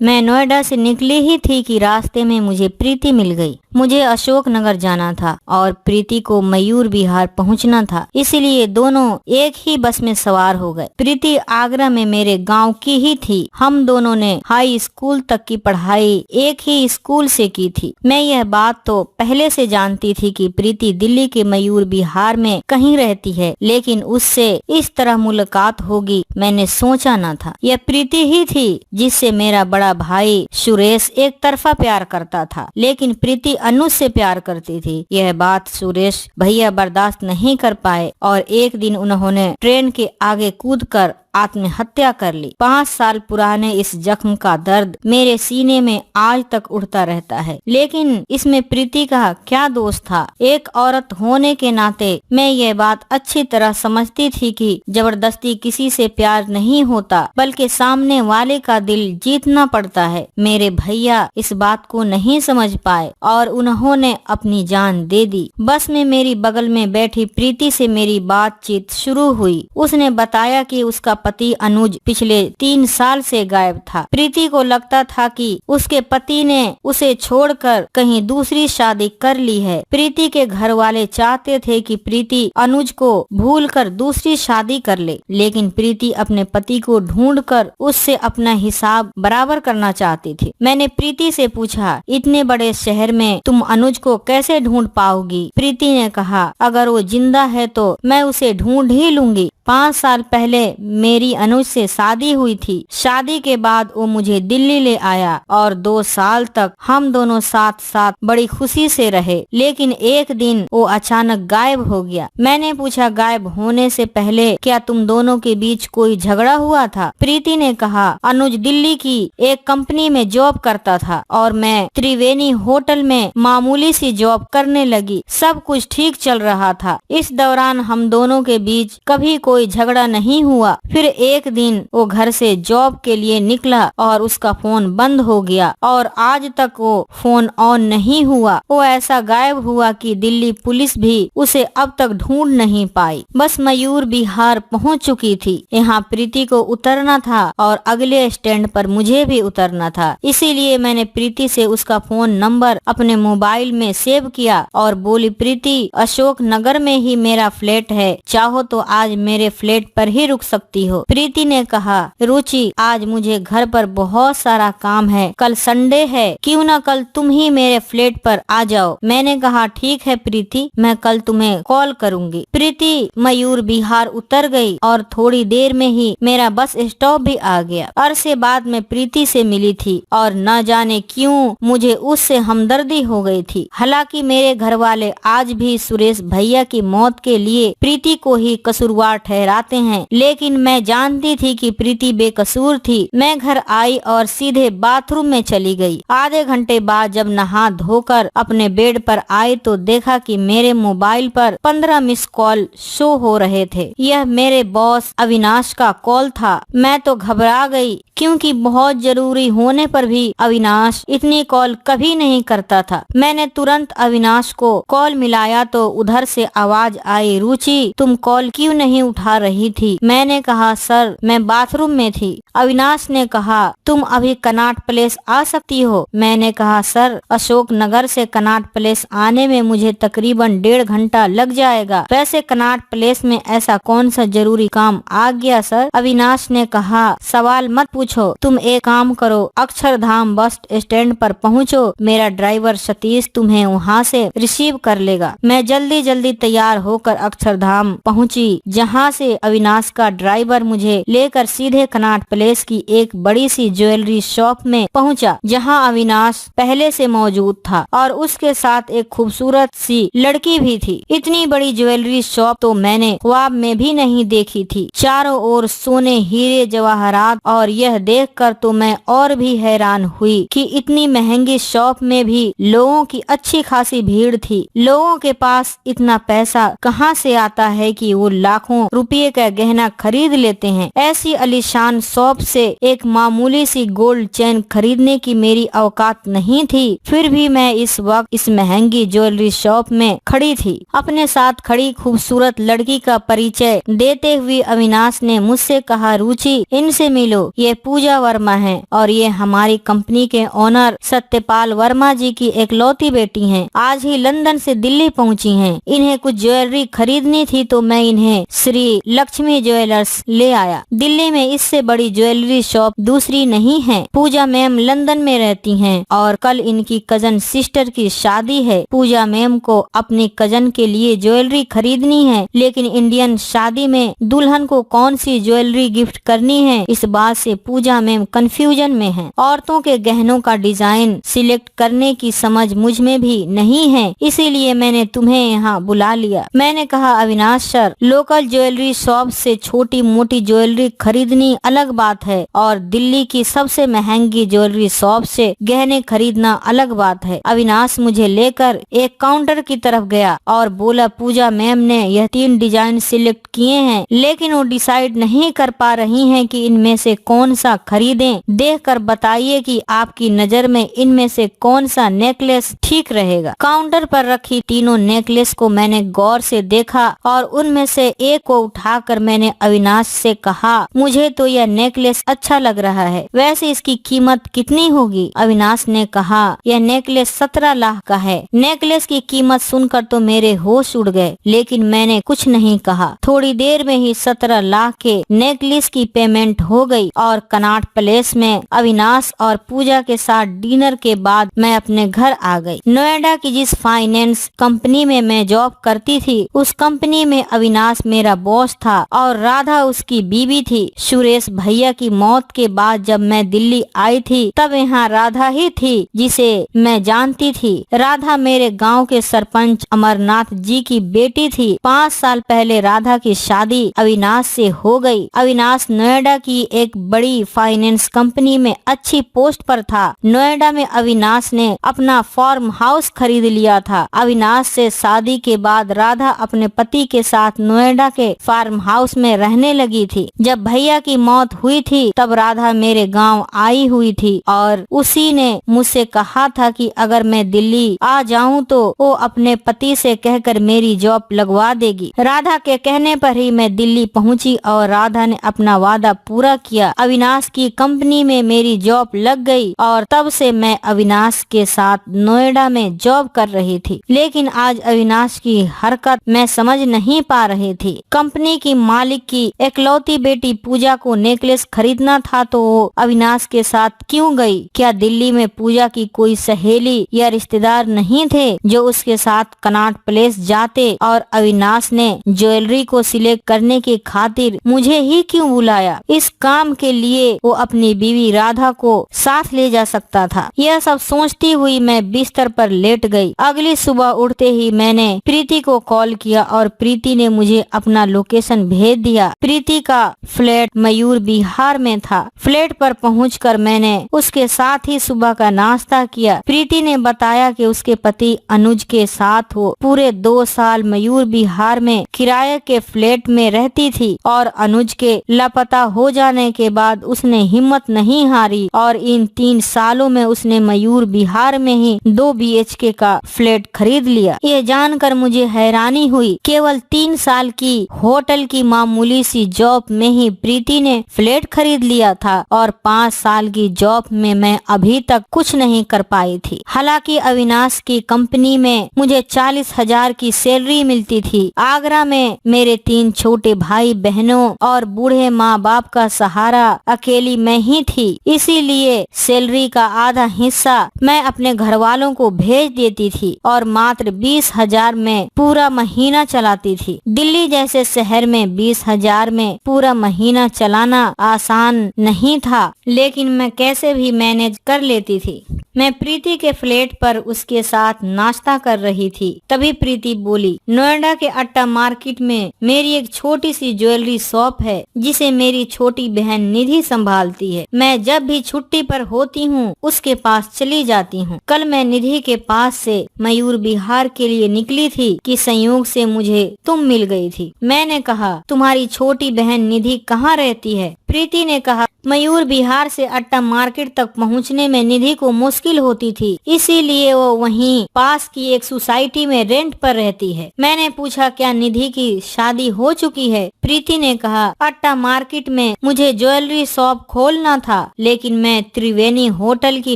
मैं नोएडा से निकली ही थी कि रास्ते में मुझे प्रीति मिल गई। मुझे अशोक नगर जाना था और प्रीति को मयूर विहार पहुंचना था, इसलिए दोनों एक ही बस में सवार हो गए। प्रीति आगरा में मेरे गांव की ही थी। हम दोनों ने हाई स्कूल तक की पढ़ाई एक ही स्कूल से की थी। मैं यह बात तो पहले से जानती थी कि प्रीति दिल्ली के मयूर विहार में कहीं रहती है, लेकिन उससे इस तरह मुलाकात होगी मैंने सोचा न था। यह प्रीति ही थी जिससे मेरा बड़ा भाई सुरेश एक तरफा प्यार करता था, लेकिन प्रीति अनुज से प्यार करती थी। यह बात सुरेश भैया बर्दाश्त नहीं कर पाए और एक दिन उन्होंने ट्रेन के आगे कूदकर आत्महत्या कर ली। 5 साल पुराने इस जख्म का दर्द मेरे सीने में आज तक उठता रहता है, लेकिन इसमें प्रीति का क्या दोष था। एक औरत होने के नाते मैं ये बात अच्छी तरह समझती थी कि जबरदस्ती किसी से प्यार नहीं होता, बल्कि सामने वाले का दिल जीतना पड़ता है। मेरे भैया इस बात को नहीं समझ पाए और उन्होंने अपनी जान दे दी। बस में मेरी बगल में बैठी प्रीति से मेरी बातचीत शुरू हुई। उसने बताया कि उसका पति अनुज पिछले 3 साल से गायब था। प्रीति को लगता था कि उसके पति ने उसे छोड़कर कहीं दूसरी शादी कर ली है। प्रीति के घर वाले चाहते थे कि प्रीति अनुज को भूलकर दूसरी शादी कर ले, लेकिन प्रीति अपने पति को ढूंढकर उससे अपना हिसाब बराबर करना चाहती थी। मैंने प्रीति से पूछा, इतने बड़े शहर में तुम अनुज को कैसे ढूंढ पाओगी? प्रीति ने कहा, अगर वो जिंदा है तो मैं उसे ढूंढ ही लूंगी। 5 साल पहले मेरी अनुज से शादी हुई थी। शादी के बाद वो मुझे दिल्ली ले आया और 2 साल तक हम दोनों साथ साथ बड़ी खुशी से रहे, लेकिन एक दिन वो अचानक गायब हो गया। मैंने पूछा, गायब होने से पहले क्या तुम दोनों के बीच कोई झगड़ा हुआ था? प्रीति ने कहा, अनुज दिल्ली की एक कंपनी में जॉब करता था और मैं त्रिवेणी होटल में मामूली सी जॉब करने लगी। सब कुछ ठीक चल रहा था। इस दौरान हम दोनों के बीच कभी कोई झगड़ा नहीं हुआ। फिर एक दिन वो घर से जॉब के लिए निकला और उसका फोन बंद हो गया और आज तक वो फोन ऑन नहीं हुआ। वो ऐसा गायब हुआ कि दिल्ली पुलिस भी उसे अब तक ढूंढ नहीं पाई। बस मयूर विहार पहुंच चुकी थी। यहाँ प्रीति को उतरना था और अगले स्टैंड पर मुझे भी उतरना था। इसीलिए मैंने प्रीति से उसका फोन नंबर अपने मोबाइल में सेव किया और बोली, प्रीति अशोक नगर में ही मेरा फ्लैट है, चाहो तो आज मेरे फ्लैट पर ही रुक सकती हो। प्रीति ने कहा, रुचि आज मुझे घर पर बहुत सारा काम है, कल संडे है, क्यों न कल तुम ही मेरे फ्लैट पर आ जाओ। मैंने कहा, ठीक है प्रीति, मैं कल तुम्हें कॉल करूंगी। प्रीति मयूर विहार उतर गई और थोड़ी देर में ही मेरा बस स्टॉप भी आ गया। अरसे बाद में प्रीति से मिली थी और न जाने क्यों मुझे उससे हमदर्दी हो गई थी। हालांकि मेरे घर वाले आज भी सुरेश भैया की मौत के लिए प्रीति को ही कसूरवार ठहराते हैं, लेकिन मैं जानती थी कि प्रीति बेकसूर थी। मैं घर आई और सीधे बाथरूम में चली गई। आधे घंटे बाद जब नहा धोकर अपने बेड पर आई तो देखा कि मेरे मोबाइल पर 15 मिस कॉल शो हो रहे थे। यह मेरे बॉस अविनाश का कॉल था। मैं तो घबरा गई, क्योंकि बहुत जरूरी होने पर भी अविनाश इतनी कॉल कभी नहीं करता था। मैंने तुरंत अविनाश को कॉल मिलाया तो उधर से आवाज आई, रुचि तुम कॉल क्यों नहीं उठा रही थी? मैंने कहा, सर मैं बाथरूम में थी। अविनाश ने कहा, तुम अभी कनॉट प्लेस आ सकती हो? मैंने कहा, सर अशोक नगर से कनॉट प्लेस आने में मुझे तकरीबन 1.5 घंटा लग जाएगा। वैसे कनॉट प्लेस में ऐसा कौन सा जरूरी काम आ गया सर? अविनाश ने कहा, सवाल मत पूछो, तुम एक काम करो, अक्षरधाम बस स्टैंड पर पहुँचो, मेरा ड्राइवर सतीश तुम्हें वहाँ से रिसीव कर लेगा। मैं जल्दी जल्दी तैयार होकर अक्षरधाम पहुँची, जहाँ से अविनाश का ड्राइवर मुझे लेकर सीधे कनॉट प्लेस की एक बड़ी सी ज्वेलरी शॉप में पहुंचा, जहां अविनाश पहले से मौजूद था और उसके साथ एक खूबसूरत सी लड़की भी थी। इतनी बड़ी ज्वेलरी शॉप तो मैंने ख्वाब में भी नहीं देखी थी। चारों ओर सोने, हीरे, जवाहरात, और यह देखकर तो मैं और भी हैरान हुई कि इतनी महंगी शॉप में भी लोगों की अच्छी खासी भीड़ थी। लोगों के पास इतना पैसा कहां से आता है कि वो लाखों रुपये का गहना खरीद लेते हैं। ऐसी आलीशान शॉप से एक मामूली सी गोल्ड चेन खरीदने की मेरी औकात नहीं थी। फिर भी मैं इस वक्त इस महंगी ज्वेलरी शॉप में खड़ी थी। अपने साथ खड़ी खूबसूरत लड़की का परिचय देते हुए अविनाश ने मुझसे कहा, रुचि इनसे मिलो, ये पूजा वर्मा है और ये हमारी कंपनी के ओनर सत्यपाल वर्मा जी की एकलौती बेटी हैं। आज ही लंदन से दिल्ली पहुंची हैं। इन्हें कुछ ज्वेलरी खरीदनी थी तो मैं इन्हें श्री लक्ष्मी ज्वेलर्स ले आया। दिल्ली में इससे बड़ी ज्वेलरी शॉप दूसरी नहीं है। पूजा मैम लंदन में रहती हैं और कल इनकी कजन सिस्टर की शादी है। पूजा मैम को अपनी कजन के लिए ज्वेलरी खरीदनी है, लेकिन इंडियन शादी में दुल्हन को कौन सी ज्वेलरी गिफ्ट करनी है, इस बात से पूजा मैम कंफ्यूजन में है। औरतों के गहनों का डिजाइन सिलेक्ट करने की समझ मुझ में भी नहीं है, इसीलिए मैंने तुम्हें यहाँ बुला लिया। मैंने कहा, Avinash sir, local jewellery shop से छोटी मोटी ज्वेलरी खरीदनी अलग बात है और दिल्ली की सबसे महंगी ज्वेलरी शॉप से गहने खरीदना अलग बात है। अविनाश मुझे लेकर एक काउंटर की तरफ गया और बोला, पूजा मैम ने यह 3 डिजाइन सिलेक्ट किए हैं, लेकिन वो डिसाइड नहीं कर पा रही हैं कि इनमें से कौन सा खरीदें। देखकर बताइए कि आपकी नजर में इनमें से कौन सा नेकलेस ठीक रहेगा। काउंटर पर रखी तीनों नेकलेस को मैंने गौर से देखा और उनमें से एक को उठाकर मैंने अविनाश से कहा, मुझे तो यह नेकलेस अच्छा लग रहा है, वैसे इसकी कीमत कितनी होगी? अविनाश ने कहा, यह नेकलेस 17 लाख का है। नेकलेस की कीमत सुनकर तो मेरे होश उड़ गए, लेकिन मैंने कुछ नहीं कहा। थोड़ी देर में ही 17 लाख के नेकलेस की पेमेंट हो गई और कनॉट प्लेस में अविनाश और पूजा के साथ डिनर के बाद मैं अपने घर आ गई। नोएडा की जिस फाइनेंस कंपनी में मैं जॉब करती थी, उस कंपनी में अविनाश मेरा बॉस था और राधा उसकी बीवी थी। सुरेश भैया की मौत के बाद जब मैं दिल्ली आई थी, तब यहाँ राधा ही थी जिसे मैं जानती थी। राधा मेरे गांव के सरपंच अमरनाथ जी की बेटी थी। 5 साल पहले राधा की शादी अविनाश से हो गई। अविनाश नोएडा की एक बड़ी फाइनेंस कंपनी में अच्छी पोस्ट पर था। नोएडा में अविनाश ने अपना फार्म हाउस खरीद लिया था। अविनाश से शादी के बाद राधा अपने पति के साथ नोएडा के फार्म हाउस में रहने लगी थी। जब भैया की मौत हुई थी, तब राधा मेरे गांव आई हुई थी और उसी ने मुझसे कहा था कि अगर मैं दिल्ली आ जाऊं तो वो अपने पति से कहकर मेरी जॉब लगवा देगी। राधा के कहने पर ही मैं दिल्ली पहुंची और राधा ने अपना वादा पूरा किया। अविनाश की कंपनी में मेरी जॉब लग गई और तब से मैं अविनाश के साथ नोएडा में जॉब कर रही थी। लेकिन आज अविनाश की हरकत मैं समझ नहीं पा रही थी। कंपनी की मालिक की एकलौती बेटी पूजा को नेकलेस खरीदना था तो वो अविनाश के साथ क्यों गई? क्या दिल्ली में पूजा की कोई सहेली या रिश्तेदार नहीं थे जो उसके साथ कनॉट प्लेस जाते? और अविनाश ने ज्वेलरी को सिलेक्ट करने की खातिर मुझे ही क्यों बुलाया? इस काम के लिए वो अपनी बीवी राधा को साथ ले जा सकता था। यह सब सोचती हुई मैं बिस्तर पर लेट गई। अगली सुबह उठते ही मैंने प्रीति को कॉल किया और प्रीति ने मुझे अपना लोकेशन भेज दिया। प्रीति का फ्लैट मयूर बिहार में था। फ्लैट पर पहुंचकर मैंने उसके साथ ही सुबह का नाश्ता किया। प्रीति ने बताया कि उसके पति अनुज के साथ वो पूरे 2 साल मयूर बिहार में किराए के फ्लैट में रहती थी और अनुज के लापता हो जाने के बाद उसने हिम्मत नहीं हारी और इन 3 सालों में उसने मयूर बिहार में ही 2 BHK का फ्लैट खरीद लिया। ये जानकर मुझे हैरानी हुई। केवल 3 साल की होटल की मामूली सी जॉब में ही प्रीति ने फ्लैट खरीद लिया था और 5 साल की जॉब में मैं अभी तक कुछ नहीं कर पाई थी। हालांकि अविनाश की कंपनी में मुझे 40,000 की सैलरी मिलती थी। आगरा में मेरे 3 छोटे भाई बहनों और बूढ़े माँ बाप का सहारा अकेली मैं ही थी। इसीलिए सैलरी का आधा हिस्सा मैं अपने घर वालों को भेज देती थी और मात्र 20,000 में पूरा महीना चलाती थी। दिल्ली जैसे शहर में 20,000 में पूरा महीना चलाना आसान नहीं था, लेकिन मैं कैसे भी मैनेज कर लेती थी। मैं प्रीति के फ्लैट पर उसके साथ नाश्ता कर रही थी। तभी प्रीति बोली, नोएडा के अट्टा मार्केट में मेरी एक छोटी सी ज्वेलरी शॉप है जिसे मेरी छोटी बहन निधि संभालती है। मैं जब भी छुट्टी पर होती हूँ उसके पास चली जाती हूँ। कल मैं निधि के पास से मयूर बिहार के लिए निकली थी कि संयोग से मुझे तुम मिल गई थी। मैंने कहा, तुम्हारी छोटी बहन निधि कहाँ रहती है? प्रीति ने कहा, मयूर बिहार से अट्टा मार्केट तक पहुंचने में निधि को मुश्किल होती थी, इसीलिए वो वहीं पास की एक सोसाइटी में रेंट पर रहती है। मैंने पूछा, क्या निधि की शादी हो चुकी है? प्रीति ने कहा, अट्टा मार्केट में मुझे ज्वेलरी शॉप खोलना था, लेकिन मैं त्रिवेणी होटल की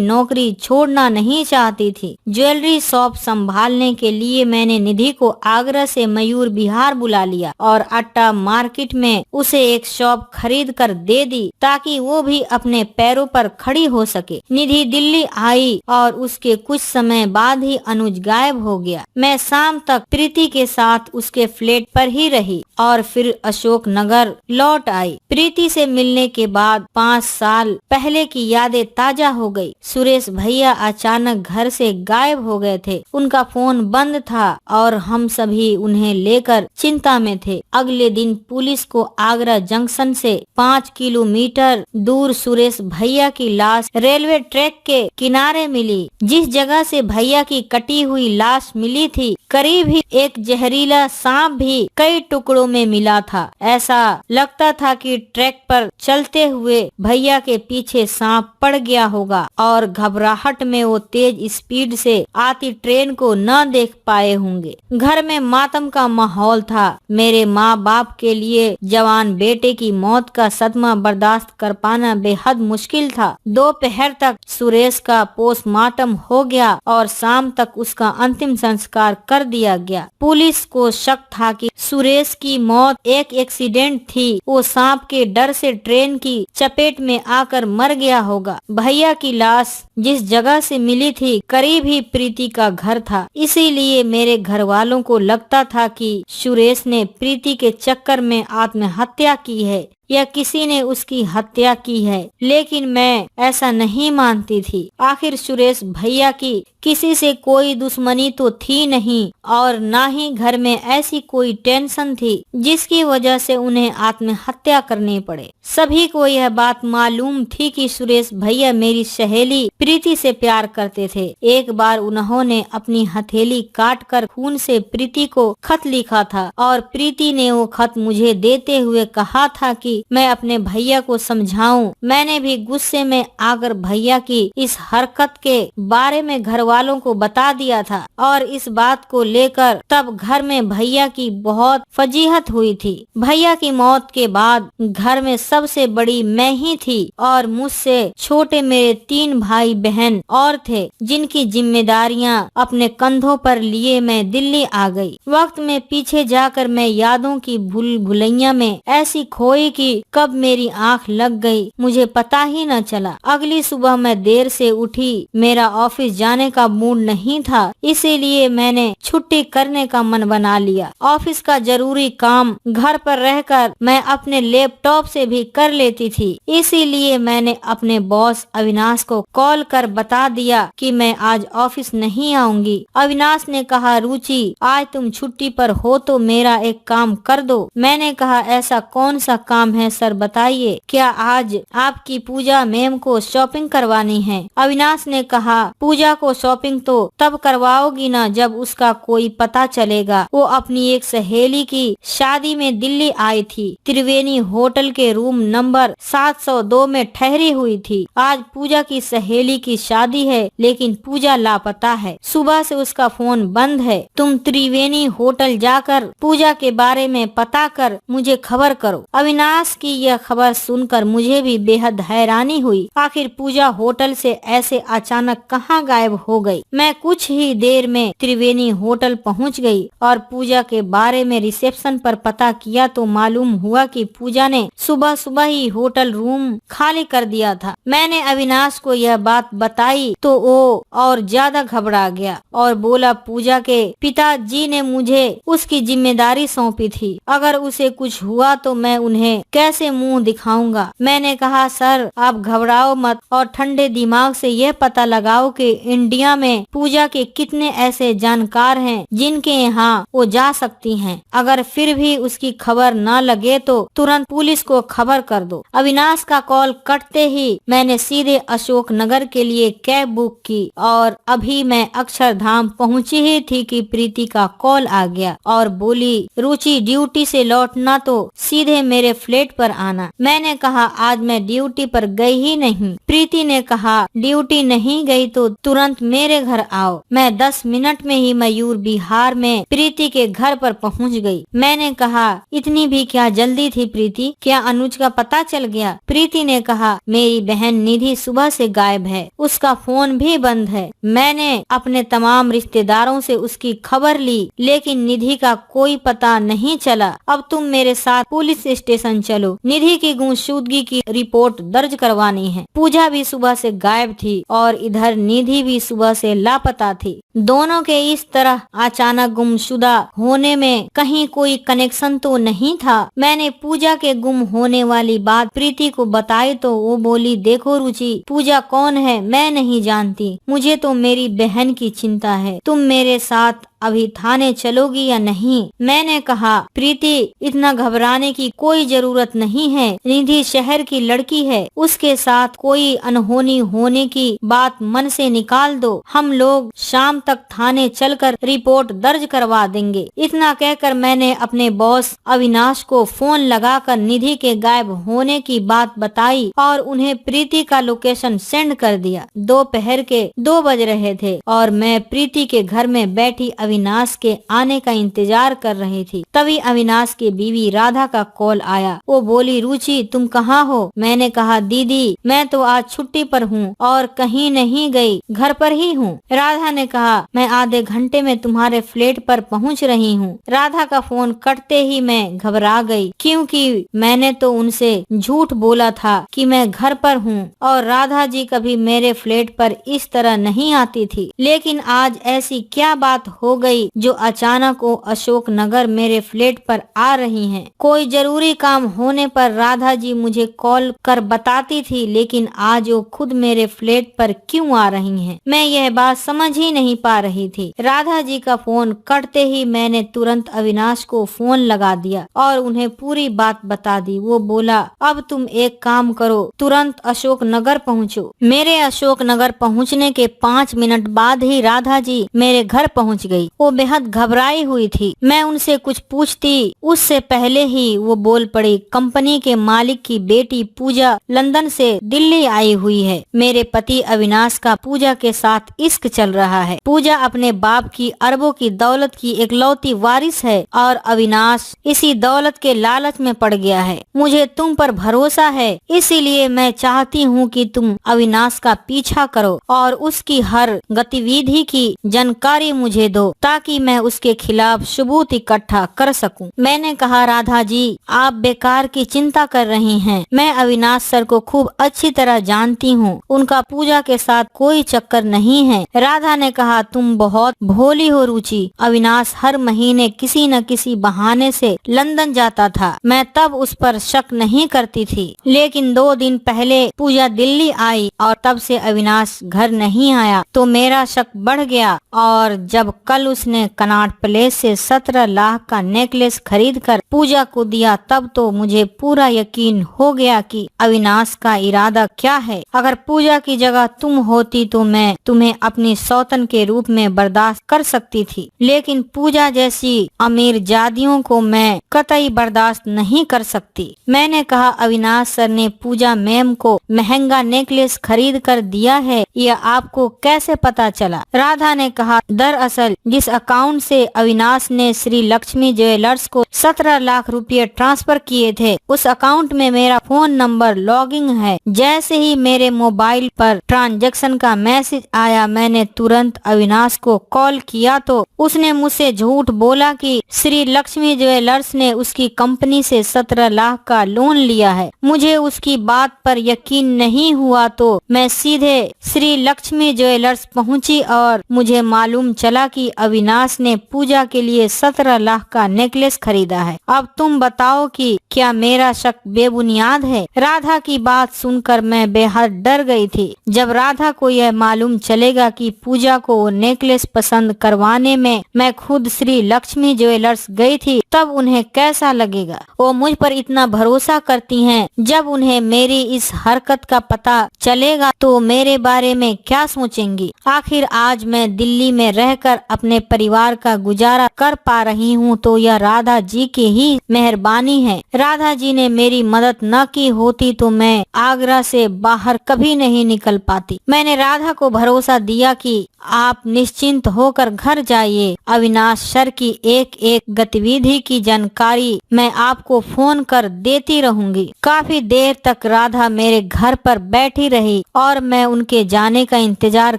नौकरी छोड़ना नहीं चाहती थी। ज्वेलरी शॉप संभालने के लिए मैंने निधि को आगरा से मयूर विहार बुला लिया और अट्टा मार्केट में उसे एक शॉप खरीद कर दे दी ताकि वो भी अपने पैरों पर खड़ी हो सके। निधि दिल्ली आई और उसके कुछ समय बाद ही अनुज गायब हो गया। मैं शाम तक प्रीति के साथ उसके फ्लैट पर ही रही और फिर अशोक नगर लौट आई। प्रीति से मिलने के बाद 5 साल पहले की यादें ताजा हो गई। सुरेश भैया अचानक घर से गायब हो गए थे। उनका फोन बंद था और हम सभी उन्हें लेकर चिंता में थे। अगले दिन पुलिस को आगरा जंक्शन से 5 किलोमीटर दूर सुरेश भैया की लाश रेलवे ट्रैक के किनारे मिली। जिस जगह से भैया की कटी हुई लाश मिली थी, करीब ही एक जहरीला सांप भी कई टुकड़ों में मिला था। ऐसा लगता था कि ट्रैक पर चलते हुए भैया के पीछे सांप पड़ गया होगा और घबराहट में वो तेज स्पीड से आती ट्रेन को न देख पाए होंगे। घर में मातम का माहौल था। मेरे माँ बाप के लिए जवान बेटे की मौत का सदमा बर्दाश्त कर पाना बेहद मुश्किल था। दोपहर तक सुरेश का पोस्टमार्टम हो गया और शाम तक उसका अंतिम संस्कार कर दिया गया। पुलिस को शक था कि सुरेश की मौत एक एक्सीडेंट थी। वो सांप के डर से ट्रेन की चपेट में आकर मर गया होगा। भैया की लाश जिस जगह से मिली थी, करीब ही प्रीति का घर था। इसीलिए मेरे घर वालों को लगता था कि सुरेश ने प्रीति के चक्कर में आत्महत्या की है या किसी ने उसकी हत्या की है, लेकिन मैं ऐसा नहीं मानती थी। आखिर सुरेश भैया की किसी से कोई दुश्मनी तो थी नहीं और ना ही घर में ऐसी कोई टेंशन थी जिसकी वजह से उन्हें आत्महत्या करनी पड़े। सभी को यह बात मालूम थी कि सुरेश भैया मेरी सहेली प्रीति से प्यार करते थे। एक बार उन्होंने अपनी हथेली काट कर खून से प्रीति को खत लिखा था और प्रीति ने वो खत मुझे देते हुए कहा था कि मैं अपने भैया को समझाऊं। मैंने भी गुस्से में आकर भैया की इस हरकत के बारे में घर वालों को बता दिया था और इस बात को लेकर तब घर में भैया की बहुत फजीहत हुई थी। भैया की मौत के बाद घर में सबसे बड़ी मैं ही थी और मुझसे छोटे मेरे 3 भाई बहन और थे जिनकी जिम्मेदारियां अपने कंधों पर लिए मैं दिल्ली आ गई। वक्त में पीछे जाकर मैं यादों की भूल भुलैया में ऐसी खोई कि कब मेरी आंख लग गई मुझे पता ही न चला। अगली सुबह मैं देर से उठी। मेरा ऑफिस जाने का मूड नहीं था, इसीलिए मैंने छुट्टी करने का मन बना लिया। ऑफिस का जरूरी काम घर पर रहकर मैं अपने लैपटॉप से भी कर लेती थी। इसीलिए मैंने अपने बॉस अविनाश को कॉल कर बता दिया कि मैं आज ऑफिस नहीं आऊंगी। अविनाश ने कहा, रुचि आज तुम छुट्टी पर हो तो मेरा एक काम कर दो। मैंने कहा, ऐसा कौन सा काम है सर बताइए। क्या आज आपकी पूजा मैम को शॉपिंग करवानी है? अविनाश ने कहा, पूजा को शॉपिंग तो तब करवाओगी ना जब उसका कोई पता चलेगा। वो अपनी एक सहेली की शादी में दिल्ली आई थी। त्रिवेणी होटल के रूम नंबर 702 में ठहरी हुई थी। आज पूजा की सहेली की शादी है, लेकिन पूजा लापता है। सुबह से उसका फोन बंद है। तुम त्रिवेणी होटल जाकर पूजा के बारे में पता कर मुझे खबर करो। अविनाश की यह खबर सुनकर मुझे भी बेहद हैरानी हुई। आखिर पूजा होटल से ऐसे अचानक कहाँ गायब हो गई? मैं कुछ ही देर में त्रिवेणी होटल पहुँच गई और पूजा के बारे में रिसेप्शन पर पता किया तो मालूम हुआ कि पूजा ने सुबह सुबह ही होटल रूम खाली कर दिया था। मैंने अविनाश को यह बात बताई तो वो और ज्यादा घबरा गया और बोला, पूजा के पिताजी ने मुझे उसकी जिम्मेदारी सौंपी थी। अगर उसे कुछ हुआ तो मैं उन्हें कैसे मुंह दिखाऊंगा। मैंने कहा, सर आप घबराओ मत और ठंडे दिमाग से यह पता लगाओ कि इंडिया में पूजा के कितने ऐसे जानकार हैं जिनके यहाँ वो जा सकती हैं। अगर फिर भी उसकी खबर न लगे तो तुरंत पुलिस को खबर कर दो। अविनाश का कॉल कटते ही मैंने सीधे अशोक नगर के लिए कैब बुक की और अभी मैं अक्षरधाम पहुँची ही थी कि प्रीति का कॉल आ गया और बोली, रुचि ड्यूटी से लौटना तो सीधे मेरे फ्लैट फ्लैट पर आना। मैंने कहा आज मैं ड्यूटी पर गई ही नहीं। प्रीति ने कहा ड्यूटी नहीं गई तो तुरंत मेरे घर आओ। मैं 10 मिनट में ही मयूर विहार में प्रीति के घर पर पहुंच गई। मैंने कहा इतनी भी क्या जल्दी थी प्रीति, क्या अनुज का पता चल गया? प्रीति ने कहा मेरी बहन निधि सुबह से गायब है, उसका फोन भी बंद है। मैंने अपने तमाम रिश्तेदारों से उसकी खबर ली लेकिन निधि का कोई पता नहीं चला। अब तुम मेरे साथ पुलिस स्टेशन चलो, निधि की गुमशुदगी की रिपोर्ट दर्ज करवानी है। पूजा भी सुबह से गायब थी और इधर निधि भी सुबह से लापता थी। दोनों के इस तरह अचानक गुमशुदा होने में कहीं कोई कनेक्शन तो नहीं था। मैंने पूजा के गुम होने वाली बात प्रीति को बताई तो वो बोली देखो रुचि, पूजा कौन है मैं नहीं जानती, मुझे तो मेरी बहन की चिंता है। तुम मेरे साथ अभी थाने चलोगी या नहीं? मैंने कहा प्रीति इतना घबराने की कोई जरूरत नहीं है, निधि शहर की लड़की है, उसके साथ कोई अनहोनी होने की बात मन से निकाल दो। हम लोग शाम तक थाने चलकर रिपोर्ट दर्ज करवा देंगे। इतना कहकर मैंने अपने बॉस अविनाश को फोन लगाकर निधि के गायब होने की बात बताई और उन्हें प्रीति का लोकेशन सेंड कर दिया। दोपहर के 2 बज रहे थे और मैं प्रीति के घर में बैठी अविनाश के आने का इंतजार कर रही थी। तभी अविनाश की बीवी राधा का कॉल आया। वो बोली रुचि तुम कहाँ हो? मैंने कहा दीदी मैं तो आज छुट्टी पर हूँ और कहीं नहीं गई, घर पर ही हूँ। राधा ने कहा मैं आधे घंटे में तुम्हारे फ्लैट पर पहुँच रही हूँ। राधा का फोन कटते ही मैं घबरा गई क्योंकि मैंने तो उनसे झूठ बोला था कि मैं घर पर हूँ और राधा जी कभी मेरे फ्लैट पर इस तरह नहीं आती थी। लेकिन आज ऐसी क्या बात हो गई जो अचानक वो अशोक नगर मेरे फ्लैट पर आ रही हैं। कोई जरूरी काम होने पर राधा जी मुझे कॉल कर बताती थी लेकिन आज वो खुद मेरे फ्लैट पर क्यों आ रही हैं? मैं यह बात समझ ही नहीं पा रही थी। राधा जी का फोन कटते ही मैंने तुरंत अविनाश को फोन लगा दिया और उन्हें पूरी बात बता दी। वो बोला अब तुम एक काम करो, तुरंत अशोक नगर पहुँचो। मेरे अशोक नगर पहुँचने के 5 मिनट बाद ही राधा जी मेरे घर पहुँच गई। वो बेहद घबराई हुई थी। मैं उनसे कुछ पूछती उससे पहले ही वो बोल पड़ी कंपनी के मालिक की बेटी पूजा लंदन से दिल्ली आई हुई है। मेरे पति अविनाश का पूजा के साथ इश्क चल रहा है। पूजा अपने बाप की अरबों की दौलत की इकलौती वारिस है और अविनाश इसी दौलत के लालच में पड़ गया है। मुझे तुम पर भरोसा है, इसीलिए मैं चाहती हूँ कि तुम अविनाश का पीछा करो और उसकी हर गतिविधि की जानकारी मुझे दो ताकि मैं उसके खिलाफ सबूत इकट्ठा कर सकूं। मैंने कहा राधा जी आप बेकार की चिंता कर रही हैं। मैं अविनाश सर को खूब अच्छी तरह जानती हूँ, उनका पूजा के साथ कोई चक्कर नहीं है। राधा ने कहा तुम बहुत भोली हो रुचि। अविनाश हर महीने किसी न किसी बहाने से लंदन जाता था। मैं तब उस पर शक नहीं करती थी, लेकिन 2 दिन पहले पूजा दिल्ली आई और तब से अविनाश घर नहीं आया तो मेरा शक बढ़ गया और जब कल उसने कनॉट प्लेस से 17 लाख का नेकलेस खरीद कर पूजा को दिया तब तो मुझे पूरा यकीन हो गया कि अविनाश का इरादा क्या है। अगर पूजा की जगह तुम होती तो मैं तुम्हें अपनी सौतन के रूप में बर्दाश्त कर सकती थी, लेकिन पूजा जैसी अमीर जादियों को मैं कतई बर्दाश्त नहीं कर सकती। मैंने कहा अविनाश सर ने पूजा मैम को महंगा नेकलेस खरीद कर दिया है, यह आपको कैसे पता चला? राधा ने कहा दरअसल जिस अकाउंट से अविनाश ने श्री लक्ष्मी ज्वेलर्स को 17 लाख रुपए ट्रांसफर किए थे उस अकाउंट में मेरा फोन नंबर लॉगिंग है। जैसे ही मेरे मोबाइल पर ट्रांजैक्शन का मैसेज आया मैंने तुरंत अविनाश को कॉल किया तो उसने मुझसे झूठ बोला कि श्री लक्ष्मी ज्वेलर्स ने उसकी कंपनी से 17 लाख का लोन लिया है। मुझे उसकी बात पर यकीन नहीं हुआ तो मैं सीधे श्री लक्ष्मी ज्वेलर्स पहुंची और मुझे मालूम चला कि अविनाश ने पूजा के लिए 17 लाख का नेकलेस खरीदा है। अब तुम बताओ कि क्या मेरा शक बेबुनियाद है? राधा की बात सुनकर मैं बेहद डर गई थी। जब राधा को यह मालूम चलेगा कि पूजा को वो नेकलेस पसंद करवाने में मैं खुद श्री लक्ष्मी ज्वेलर्स गई थी तब उन्हें कैसा लगेगा? वो मुझ पर इतना भरोसा करती हैं, जब उन्हें मेरी इस हरकत का पता चलेगा तो मेरे बारे में क्या सोचेंगी? आखिर आज मैं दिल्ली में रहकर अपने अपने परिवार का गुजारा कर पा रही हूँ तो यह राधा जी की ही मेहरबानी है। राधा जी ने मेरी मदद न की होती तो मैं आगरा से बाहर कभी नहीं निकल पाती। मैंने राधा को भरोसा दिया कि आप निश्चिंत होकर घर जाइए। अविनाश सर की एक एक गतिविधि की जानकारी मैं आपको फोन कर देती रहूंगी। काफी देर तक राधा मेरे घर पर बैठी रही और मैं उनके जाने का इंतजार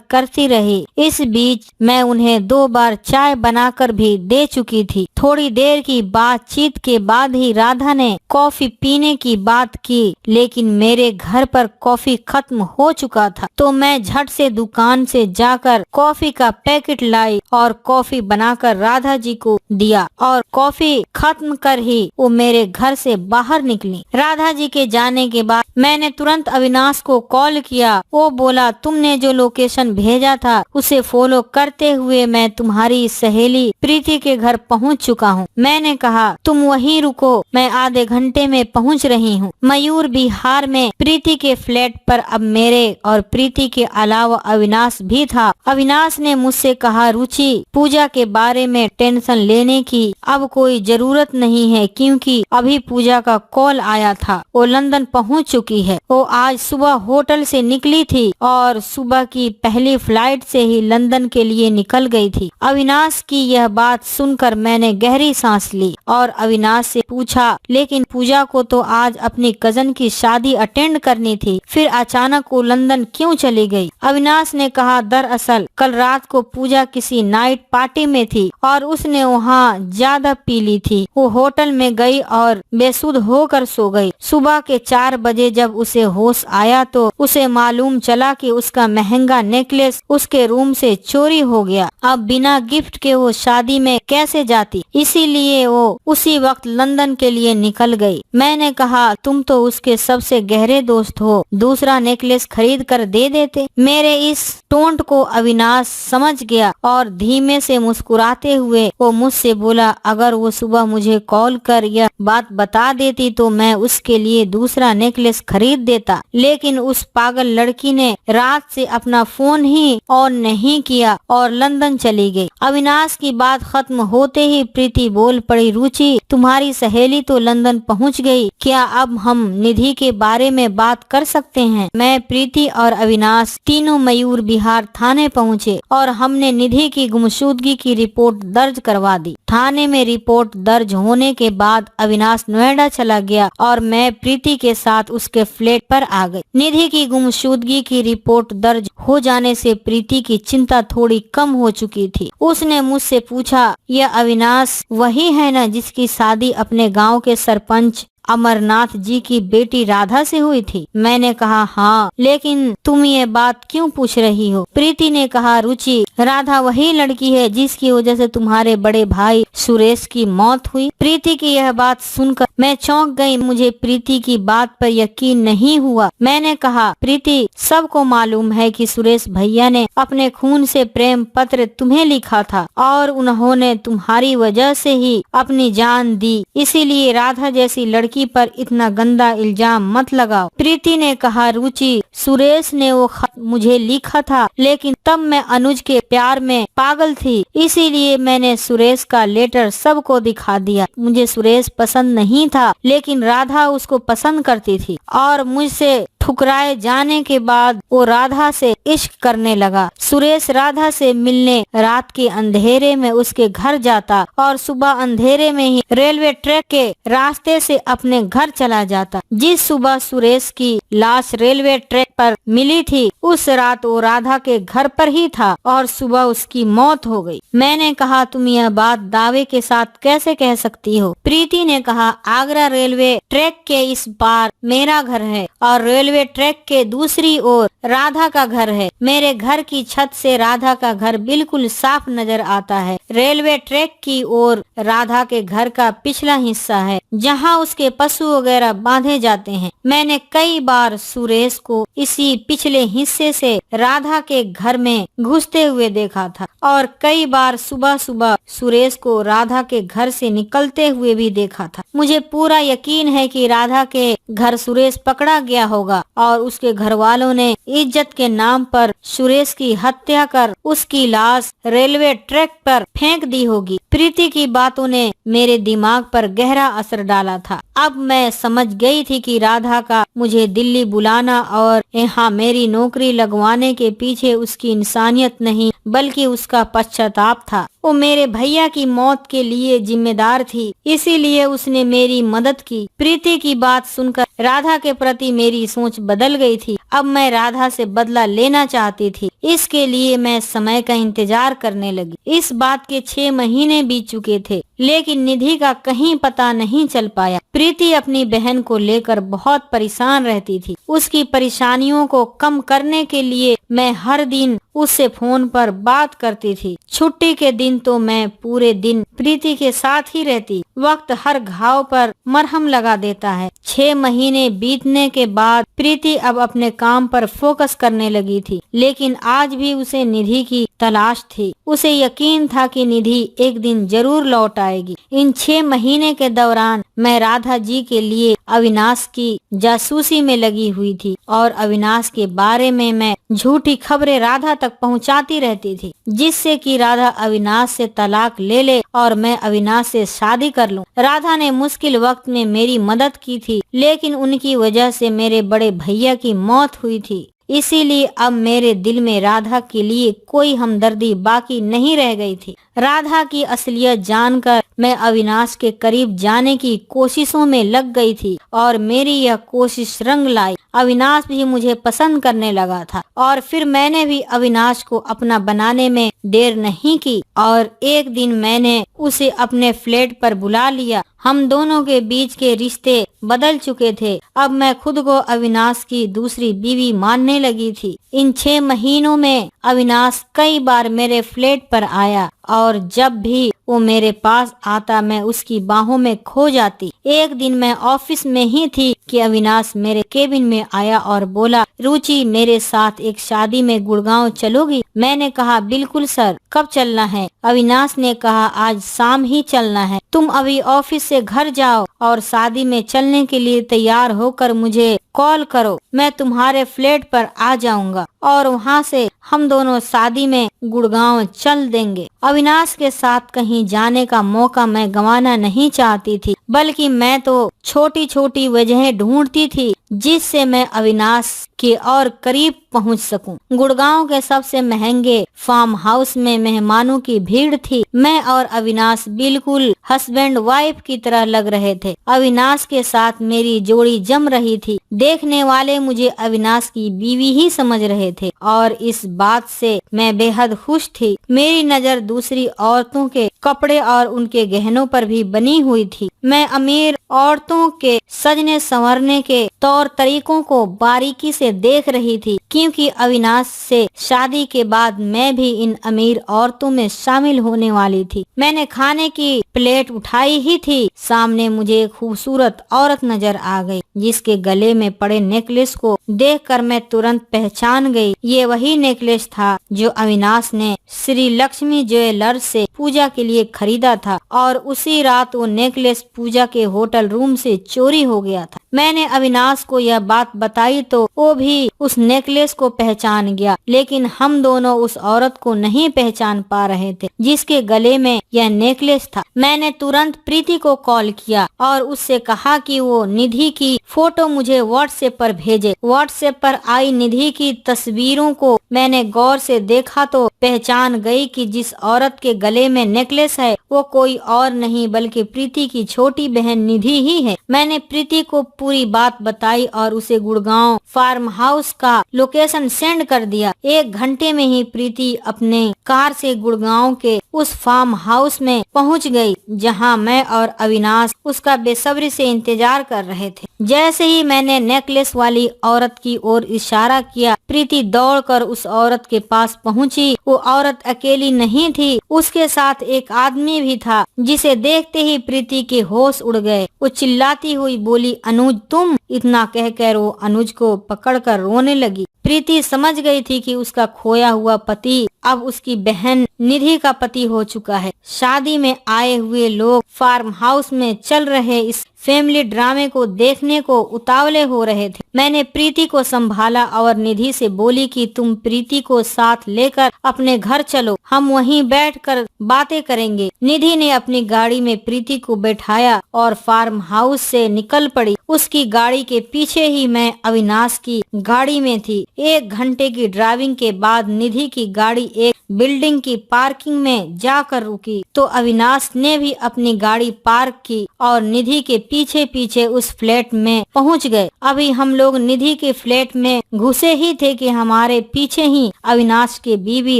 करती रही। इस बीच मैं उन्हें 2 बार चाय बनाकर भी दे चुकी थी। थोड़ी देर की बातचीत के बाद ही राधा ने कॉफी पीने की बात की, लेकिन मेरे घर पर कॉफी खत्म हो चुका था तो मैं झट से दुकान से जाकर कॉफी का पैकेट लाई और कॉफी बनाकर राधा जी को दिया और कॉफी खत्म कर ही वो मेरे घर से बाहर निकली। राधा जी के जाने के बाद मैंने तुरंत अविनाश को कॉल किया। वो बोला, तुमने जो लोकेशन भेजा था उसे फॉलो करते हुए मैं तुम्हारी सहेली प्रीति के घर पहुंच चुका हूं। मैंने कहा, तुम वहीं रुको, मैं आधे घंटे में पहुंच रही हूं। मयूर बिहार में प्रीति के फ्लैट पर अब मेरे और प्रीति के अलावा अविनाश भी था। अविनाश ने मुझसे कहा, रुचि, पूजा के बारे में टेंशन लेने की अब कोई जरूरत नहीं है क्योंकि अभी पूजा का कॉल आया था। वो लंदन पहुंच चुकी है। वो आज सुबह होटल से निकली थी और सुबह की पहली फ्लाइट से ही लंदन के लिए निकल गई थी। अविनाश की यह बात सुनकर मैंने गहरी सांस ली और अविनाश से पूछा, लेकिन पूजा को तो आज अपनी कजन की शादी अटेंड करनी थी, फिर अचानक वो लंदन क्यों चली गई? अविनाश ने कहा, दरअसल कल रात को पूजा किसी नाइट पार्टी में थी और उसने वहाँ ज्यादा पी ली थी। वो होटल में गई और बेसुध होकर सो गई। सुबह के 4 बजे जब उसे होश आया तो उसे मालूम चला कि उसका महंगा नेकलेस उसके रूम से चोरी हो गया। अब बिना गिफ्ट के वो शादी में कैसे जाती, इसीलिए वो उसी वक्त लंदन के लिए निकल गई। मैंने कहा, तुम तो उसके सबसे गहरे दोस्त हो, दूसरा नेकलेस खरीद कर दे देते। मेरे इस टोंट को अविनाश समझ गया और धीमे से मुस्कुराते हुए वो मुझसे बोला, अगर वो सुबह मुझे कॉल कर यह बात बता देती तो मैं उसके लिए दूसरा नेकलेस खरीद देता, लेकिन उस पागल लड़की ने रात से अपना फोन ही ऑन नहीं किया और लंदन चली गई। अविनाश की बात खत्म होते ही प्रीति बोल पड़ी, रुचि, तुम्हारी सहेली तो लंदन पहुंच गई, क्या अब हम निधि के बारे में बात कर सकते हैं? मैं, प्रीति और अविनाश तीनों मयूर बिहार थाने पहुँचे और हमने निधि की गुमशुदगी की रिपोर्ट दर्ज करवा दी। थाने में रिपोर्ट दर्ज होने के बाद अविनाश नोएडा चला गया और मैं प्रीति के साथ उसके फ्लैट पर आ गई। निधि की गुमशुदगी की रिपोर्ट दर्ज हो जाने से प्रीति की चिंता थोड़ी कम हो चुकी थी। उसने मुझसे पूछा, यह अविनाश वही है ना जिसकी शादी अपने गांव के सरपंच अमरनाथ जी की बेटी राधा से हुई थी? मैंने कहा, हाँ, लेकिन तुम ये बात क्यों पूछ रही हो? प्रीति ने कहा, रुचि, राधा वही लड़की है जिसकी वजह से तुम्हारे बड़े भाई सुरेश की मौत हुई। प्रीति की यह बात सुनकर मैं चौंक गई। मुझे प्रीति की बात पर यकीन नहीं हुआ। मैंने कहा, प्रीति, सबको मालूम है कि सुरेश भैया ने अपने खून से प्रेम पत्र तुम्हें लिखा था और उन्होंने तुम्हारी वजह से ही अपनी जान दी, इसीलिए राधा जैसी लड़की पर इतना गंदा इल्जाम मत लगाओ। प्रीति ने कहा, रुचि, सुरेश ने वो खत मुझे लिखा था, लेकिन तब मैं अनुज के प्यार में पागल थी, इसीलिए मैंने सुरेश का लेटर सबको दिखा दिया। मुझे सुरेश पसंद नहीं था, लेकिन राधा उसको पसंद करती थी और मुझसे ठुकराए जाने के बाद वो राधा से इश्क करने लगा। सुरेश राधा से मिलने रात के अंधेरे में उसके घर जाता और सुबह अंधेरे में ही रेलवे ट्रैक के रास्ते से अपने घर चला जाता। जिस सुबह सुरेश की लाश रेलवे ट्रैक पर मिली थी, उस रात वो राधा के घर पर ही था और सुबह उसकी मौत हो गई। मैंने कहा, तुम यह बात दावे के साथ कैसे कह सकती हो? प्रीति ने कहा, आगरा रेलवे ट्रैक के इस पार मेरा घर है और रेलवे ट्रैक के दूसरी ओर राधा का घर है। मेरे घर की छत से राधा का घर बिल्कुल साफ नजर आता है। रेलवे ट्रैक की ओर राधा के घर का पिछला हिस्सा है जहां उसके पशु वगैरह बांधे जाते हैं। मैंने कई बार सुरेश को इसी पिछले हिस्से से राधा के घर में घुसते हुए देखा था और कई बार सुबह सुबह सुरेश को राधा के घर से निकलते हुए भी देखा था। मुझे पूरा यकीन है कि राधा के घर सुरेश पकड़ा गया होगा और उसके घर वालों ने इज्जत के नाम पर सुरेश की हत्या कर उसकी लाश रेलवे ट्रैक पर फेंक दी होगी। प्रीति की बातों ने मेरे दिमाग पर गहरा असर डाला था। अब मैं समझ गई थी कि राधा का मुझे दिल्ली बुलाना और यहाँ मेरी नौकरी लगवाने के पीछे उसकी इंसानियत नहीं बल्कि उसका पश्चाताप था। वो मेरे भैया की मौत के लिए जिम्मेदार थी, इसीलिए उसने मेरी मदद की। प्रीति की बात सुनकर राधा के प्रति मेरी सोच बदल गई थी। अब मैं राधा से बदला लेना चाहती थी। इसके लिए मैं समय का इंतजार करने लगी। इस बात के 6 महीने बीत चुके थे, लेकिन निधि का कहीं पता नहीं चल पाया। प्रीति अपनी बहन को लेकर बहुत परेशान रहती थी। उसकी परेशानियों को कम करने के लिए मैं हर दिन उससे फोन पर बात करती थी। छुट्टी के दिन तो मैं पूरे दिन प्रीति के साथ ही रहती। वक्त हर घाव पर मरहम लगा देता है। 6 महीने बीतने के बाद प्रीति अब अपने काम पर फोकस करने लगी थी, लेकिन आज भी उसे निधि की तलाश थी। उसे यकीन था कि निधि एक दिन जरूर लौट आएगी। इन 6 महीने के दौरान मैं राधा जी के लिए अविनाश की जासूसी में लगी हुई थी और अविनाश के बारे में मैं झूठी खबरें राधा तक पहुंचाती रहती थी, जिससे कि राधा अविनाश से तलाक ले ले और मैं अविनाश से शादी कर लूं। राधा ने मुश्किल वक्त में मेरी मदद की थी, लेकिन उनकी वजह से मेरे बड़े भैया की मौत हुई थी। इसीलिए अब मेरे दिल में राधा के लिए कोई हमदर्दी बाकी नहीं रह गई थी। राधा की असलियत जानकर मैं अविनाश के करीब जाने की कोशिशों में लग गई थी और मेरी यह कोशिश रंग लाई। अविनाश भी मुझे पसंद करने लगा था और फिर मैंने भी अविनाश को अपना बनाने में देर नहीं की और एक दिन मैंने उसे अपने फ्लैट पर बुला लिया। हम दोनों के बीच के रिश्ते बदल चुके थे। अब मैं खुद को अविनाश की दूसरी बीवी मानने लगी थी। इन 6 महीनों में अविनाश कई बार मेरे फ्लैट पर आया और जब भी वो मेरे पास आता मैं उसकी बाहों में खो जाती। एक दिन मैं ऑफिस में ही थी कि अविनाश मेरे केबिन में आया और बोला, रुचि मेरे साथ एक शादी में गुड़गांव चलोगी? मैंने कहा बिल्कुल सर, कब चलना है? अविनाश ने कहा आज शाम ही चलना है। तुम अभी ऑफिस से घर जाओ और शादी में चलने के लिए तैयार होकर मुझे कॉल करो। मैं तुम्हारे फ्लैट पर आ जाऊंगा और वहाँ से हम दोनों शादी में गुड़गांव चल देंगे। अविनाश के साथ कहीं जाने का मौका मैं गंवाना नहीं चाहती थी, बल्कि मैं तो छोटी छोटी वजहें ढूंढती थी जिससे मैं अविनाश के और करीब पहुंच सकूं। गुड़गांव के सबसे महंगे फार्म हाउस में मेहमानों की भीड़ थी। मैं और अविनाश बिल्कुल हस्बैंड वाइफ की तरह लग रहे थे। अविनाश के साथ मेरी जोड़ी जम रही थी। देखने वाले मुझे अविनाश की बीवी ही समझ रहे थे और इस बात से मैं बेहद खुश थी। मेरी नजर दूसरी औरतों के कपड़े और उनके गहनों पर भी बनी हुई थी। मैं अमीर औरतों के सजने संवरने के तौर तरीकों को बारीकी से देख रही थी, क्योंकि अविनाश से शादी के बाद मैं भी इन अमीर औरतों में शामिल होने वाली थी। मैंने खाने की प्लेट उठाई ही थी, सामने मुझे एक खूबसूरत औरत नजर आ गई, जिसके गले में पड़े नेकलेस को देखकर मैं तुरंत पहचान गई। ये वही नेकलेस था जो अविनाश ने श्री लक्ष्मी ज्वेलर्स से पूजा के लिए खरीदा था और उसी रात वो नेकलेस पूजा के होटल रूम से चोरी हो गया था। मैंने अविनाश को यह बात बताई तो वो भी उस नेकलेस को पहचान गया, लेकिन हम दोनों उस औरत को नहीं पहचान पा रहे थे जिसके गले में यह नेकलेस था। मैंने तुरंत प्रीति को कॉल किया और उससे कहा कि वो निधि की फोटो मुझे व्हाट्सएप पर भेजे। व्हाट्सएप पर आई निधि की तस्वीरों को मैंने गौर से देखा तो पहचान गई कि जिस औरत के गले में नेकलेस है वो कोई और नहीं बल्कि प्रीति की छोटी बहन निधि ही है। मैंने प्रीति को पूरी बात बताई और उसे गुड़गांव फार्म हाउस का लोकेशन सेंड कर दिया। 1 घंटे में ही प्रीति अपने कार से गुड़गांव के उस फार्म हाउस में पहुंच गई, जहां मैं और अविनाश उसका बेसब्री से इंतजार कर रहे थे। जैसे ही मैंने नेकलेस वाली औरत की ओर इशारा किया, प्रीति दौड़कर उस औरत के पास पहुंची। वो औरत अकेली नहीं थी, उसके साथ एक आदमी भी था, जिसे देखते ही प्रीति के होश उड़ गए। वो चिल्लाती हुई बोली, अनुज तुम! इतना कहकर वो अनुज को पकड़कर रोने लगी। प्रीति समझ गई थी कि उसका खोया हुआ पति अब उसकी बहन निधि का पति हो चुका है। शादी में आए हुए लोग फार्म हाउस में चल रहे इस फैमिली ड्रामे को देखने को उतावले हो रहे थे। मैंने प्रीति को संभाला और निधि से बोली कि तुम प्रीति को साथ लेकर अपने घर चलो, हम वहीं बैठकर बातें करेंगे। निधि ने अपनी गाड़ी में प्रीति को बैठाया और फार्म हाउस से निकल पड़ी। उसकी गाड़ी के पीछे ही मैं अविनाश की गाड़ी में थी। 1 घंटे की ड्राइविंग के बाद निधि की गाड़ी एक बिल्डिंग की पार्किंग में जाकर रुकी तो अविनाश ने भी अपनी गाड़ी पार्क की और निधि के पीछे पीछे उस फ्लैट में पहुंच गए। अभी हम लोग निधि के फ्लैट में घुसे ही थे कि हमारे पीछे ही अविनाश की बीवी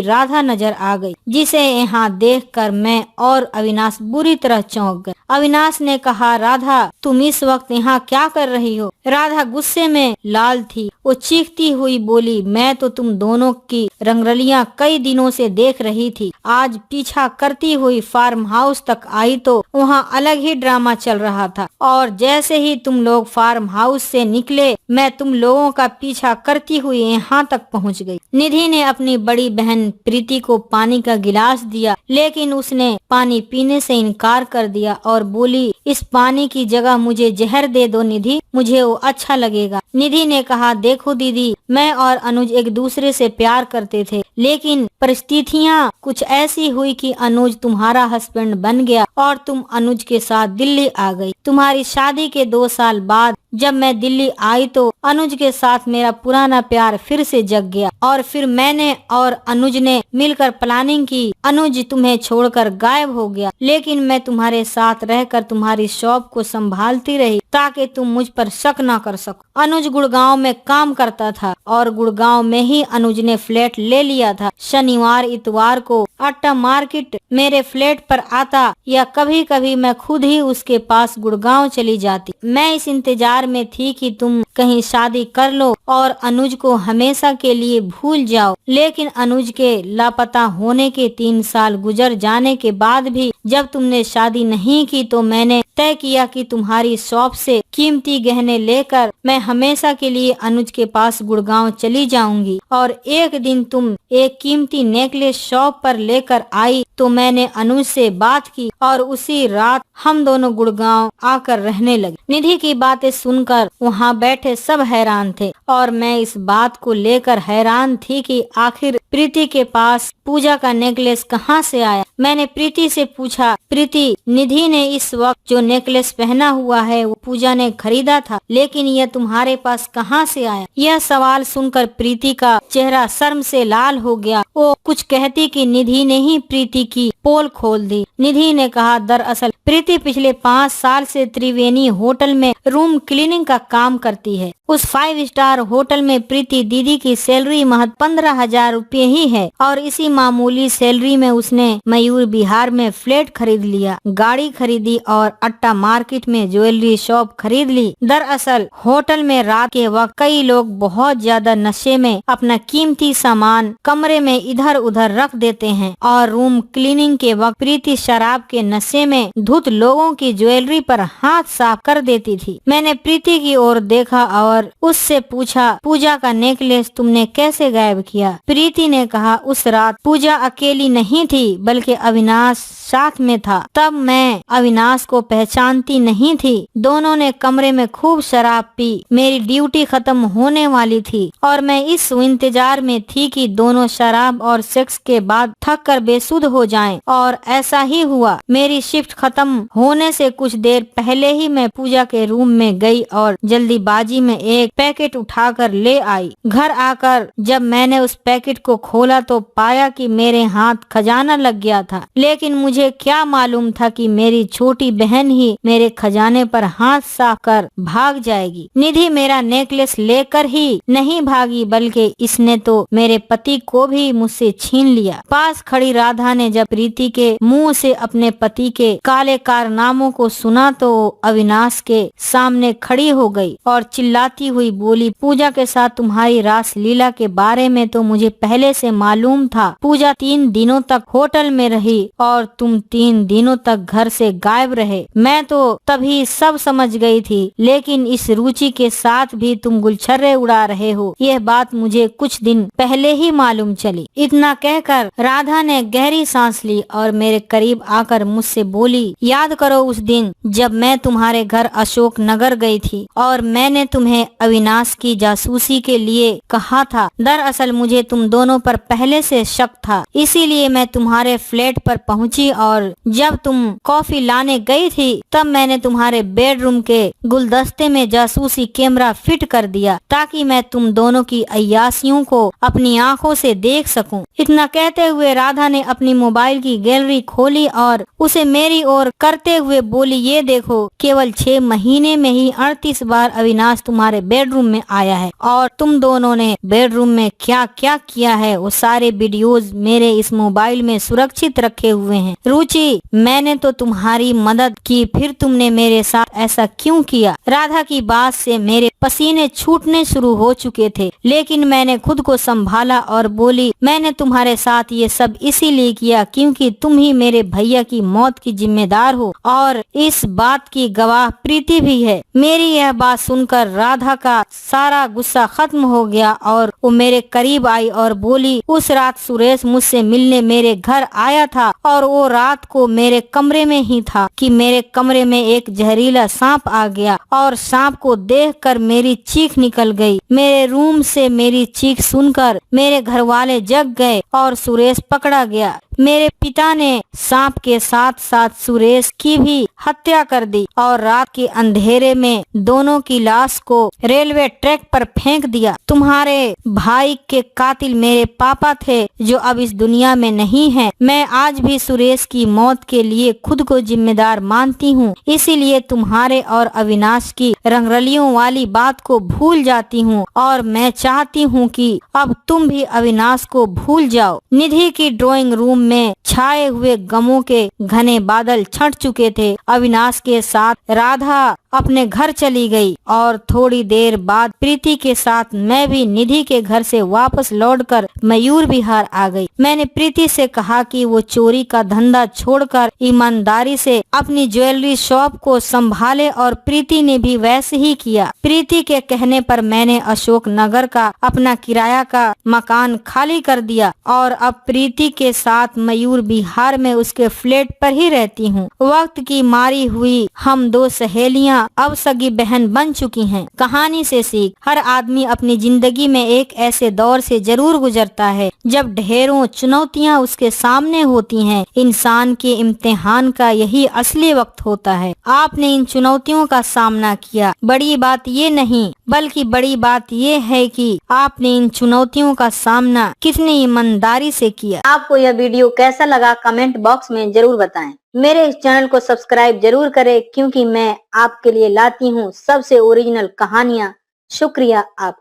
राधा नजर आ गई, जिसे यहाँ देखकर मैं और अविनाश बुरी तरह चौंक गए। अविनाश ने कहा, राधा तुम इस वक्त यहाँ क्या कर रही हो? राधा गुस्से में लाल थी। वो चीखती हुई बोली, मैं तो तुम दोनों की रंगरलियां कई दिनों से देख रही थी। आज पीछा करती हुई फार्म हाउस तक आई तो वहाँ अलग ही ड्रामा चल रहा था और जैसे ही तुम लोग फार्म हाउस से निकले मैं तुम लोगों का पीछा करती हुई यहाँ तक पहुँच गई। निधि ने अपनी बड़ी बहन प्रीति को पानी का गिलास दिया, लेकिन उसने पानी पीने से इनकार कर दिया और बोली, इस पानी की जगह मुझे जहर दे दो निधि, मुझे वो अच्छा लगेगा। निधि ने कहा, देखो दीदी, मैं और अनुज एक दूसरे से प्यार करते थे, लेकिन परिस्थितियाँ कुछ ऐसी हुई कि अनुज तुम्हारा हस्बैंड बन गया और तुम अनुज के साथ दिल्ली आ गई। तुम्हारी शादी के 2 साल बाद जब मैं दिल्ली आई तो अनुज के साथ मेरा पुराना प्यार फिर से जग गया और फिर मैंने और अनुज ने मिलकर प्लानिंग की। अनुज तुम्हें छोड़कर गायब हो गया, लेकिन मैं तुम्हारे साथ रहकर तुम्हारी शॉप को संभालती रही ताकि तुम मुझ पर शक न कर सको। अनुज गुड़गांव में काम करता था और गुड़गांव में ही अनुज ने फ्लैट ले लिया था। शनिवार इतवार को अट्टा मार्केट मेरे फ्लैट पर आता या कभी कभी मैं खुद ही उसके पास गुड़गांव चली जाती। मैं इस इंतजार में थी कि तुम कहीं शादी कर लो और अनुज को हमेशा के लिए भूल जाओ, लेकिन अनुज के लापता होने के 3 साल गुजर जाने के बाद भी जब तुमने शादी नहीं की तो मैंने तय किया कि तुम्हारी शॉप से कीमती गहने लेकर मैं हमेशा के लिए अनुज के पास गुड़गांव चली जाऊंगी। और एक दिन तुम एक कीमती नेकलेस शॉप पर लेकर आई तो मैंने अनुज से बात की और उसी रात हम दोनों गुड़गांव आकर रहने लगे। निधि की बातें सुनकर वहाँ बैठे सब हैरान थे और मैं इस बात को लेकर हैरान थी कि आखिर प्रीति के पास पूजा का नेकलेस कहाँ से आया। मैंने प्रीति से पूछा, प्रीति, निधि ने इस वक्त जो नेकलेस पहना हुआ है वो पूजा ने खरीदा था, लेकिन यह तुम्हारे पास कहाँ से आया? यह सवाल सुनकर प्रीति का चेहरा शर्म से लाल हो गया। वो कुछ कहती कि निधि ने ही प्रीति की पोल खोल दी। निधि ने कहा, दरअसल प्रीति पिछले 5 साल से त्रिवेणी होटल में रूम क्लीनिंग का काम करती है। उस 5 स्टार होटल में प्रीति दीदी की सैलरी महज 15,000 रुपए ही है और इसी मामूली सैलरी में उसने मयूर विहार में फ्लैट खरीद लिया, गाड़ी खरीदी और अट्टा मार्केट में ज्वेलरी शॉप खरीद ली। दरअसल होटल में रात के वक्त कई लोग बहुत ज्यादा नशे में अपना कीमती सामान कमरे में इधर उधर रख देते हैं और रूम क्लीनिंग के वक्त प्रीति शराब के नशे में धुत लोगों की ज्वेलरी पर हाथ साफ कर देती थी। मैंने प्रीति की ओर देखा और उससे पूछा, पूजा का नेकलेस तुमने कैसे गायब किया? प्रीति ने कहा, उस रात पूजा अकेली नहीं थी बल्कि अविनाश साथ में था। तब मैं अविनाश को पहचानती नहीं थी। दोनों ने कमरे में खूब शराब पी। मेरी ड्यूटी खत्म होने वाली थी और मैं इस इंतजार में थी कि दोनों शराब और सेक्स के बाद थक कर बेसुध हो जाएं और ऐसा ही हुआ। मेरी शिफ्ट खत्म होने से कुछ देर पहले ही मैं पूजा के रूम में गई और जल्दीबाजी में एक पैकेट उठाकर ले आई। घर आकर जब मैंने उस पैकेट को खोला तो पाया कि मेरे हाथ खजाना लग गया था, लेकिन मुझे क्या मालूम था कि मेरी छोटी बहन ही मेरे खजाने पर हाथ साफ कर भाग जाएगी। निधि मेरा नेकलेस लेकर ही नहीं भागी बल्कि इसने तो मेरे पति को भी मुझसे छीन लिया। पास खड़ी राधा ने जब प्रीति के मुंह से अपने पति के काले कारनामों को सुना तो अविनाश के सामने खड़ी हो गई और चिल्लाती हुई बोली, पूजा के साथ तुम्हारी रास लीला के बारे में तो मुझे पहले से मालूम था। पूजा 3 दिनों तक होटल में रही और तुम 3 दिनों तक घर से गायब रहे। मैं तो तभी सब समझ गई थी, लेकिन इस रुचि के साथ भी तुम गुलछर्रे उड़ा रहे हो, यह बात मुझे कुछ दिन पहले ही मालूम चली। इतना कहकर राधा ने गहरी सांस ली और मेरे करीब आकर मुझसे बोली, याद करो उस दिन जब मैं तुम्हारे घर अशोक नगर गई थी और मैंने तुम्हें अविनाश की जासूसी के लिए कहा था। दरअसल मुझे तुम दोनों पर पहले से शक था, इसीलिए मैं तुम्हारे फ्लैट पर पहुंची और जब तुम कॉफी लाने गई थी तब मैंने तुम्हारे बेडरूम के गुलदस्ते में जासूसी कैमरा फिट कर दिया ताकि मैं तुम दोनों की अय्यासियों को अपनी आंखों से देख सकूं। इतना कहते हुए राधा ने अपनी मोबाइल की गैलरी खोली और उसे मेरी ओर करते हुए बोली, ये देखो, केवल 6 महीने में ही 38 बार अविनाश तुम्हारे बेडरूम में आया है और तुम दोनों ने बेडरूम में क्या क्या किया है वो सारे वीडियोज मेरे इस मोबाइल में सुरक्षित रखे हुए हैं। रुचि, मैंने तो तुम्हारी मदद की, फिर तुमने मेरे साथ ऐसा क्यों किया? राधा की बात से मेरे पसीने छूटने शुरू हो चुके थे, लेकिन मैंने खुद को संभाला और बोली, मैंने तुम्हारे साथ ये सब इसीलिए किया क्योंकि तुम ही मेरे भैया की मौत की जिम्मेदार हो और इस बात की गवाह प्रीति भी है। मेरी यह बात सुनकर राधा का सारा गुस्सा खत्म हो गया और वो मेरे करीब आई और बोली, उस रात सुरेश मुझसे मिलने मेरे घर आया था और वो रात को मेरे कमरे में ही था कि मेरे कमरे में एक जहरीला सांप आ गया और सांप को देखकर मेरी चीख निकल गई। मेरे रूम से मेरी चीख सुनकर मेरे घर वाले जग गए और सुरेश पकड़ा गया। मेरे पिता ने सांप के साथ साथ सुरेश की भी हत्या कर दी और रात के अंधेरे में दोनों की लाश को रेलवे ट्रैक पर फेंक दिया। तुम्हारे भाई के कातिल मेरे पापा थे जो अब इस दुनिया में नहीं हैं। मैं आज भी सुरेश की मौत के लिए खुद को जिम्मेदार मानती हूँ, इसीलिए तुम्हारे और अविनाश की रंगरलियों वाली बात को भूल जाती हूँ और मैं चाहती हूँ कि अब तुम भी अविनाश को भूल जाओ। निधि की ड्राइंग रूम में छाए हुए गमों के घने बादल छंट चुके थे। अविनाश के साथ राधा अपने घर चली गई और थोड़ी देर बाद प्रीति के साथ मैं भी निधि के घर से वापस लौटकर मयूर विहार आ गई। मैंने प्रीति से कहा कि वो चोरी का धंधा छोड़कर ईमानदारी से अपनी ज्वेलरी शॉप को संभाले और प्रीति ने भी वैसे ही किया। प्रीति के कहने पर मैंने अशोक नगर का अपना किराया का मकान खाली कर दिया और अब प्रीति के साथ मयूर विहार में उसके फ्लैट पर ही रहती हूँ। वक्त की मारी हुई हम 2 सहेलियाँ अब सगी बहन बन चुकी हैं। कहानी से सीख, हर आदमी अपनी जिंदगी में एक ऐसे दौर से जरूर गुजरता है जब ढेरों चुनौतियां उसके सामने होती हैं। इंसान के इम्तिहान का यही असली वक्त होता है। आपने इन चुनौतियों का सामना किया, बड़ी बात ये नहीं बल्कि बड़ी बात ये है कि आपने इन चुनौतियों का सामना कितनी ईमानदारी से किया। आपको यह वीडियो कैसा लगा कमेंट बॉक्स में जरूर बताएं। मेरे इस चैनल को सब्सक्राइब जरूर करें क्योंकि मैं आपके लिए लाती हूँ सबसे ओरिजिनल कहानियाँ। शुक्रिया आप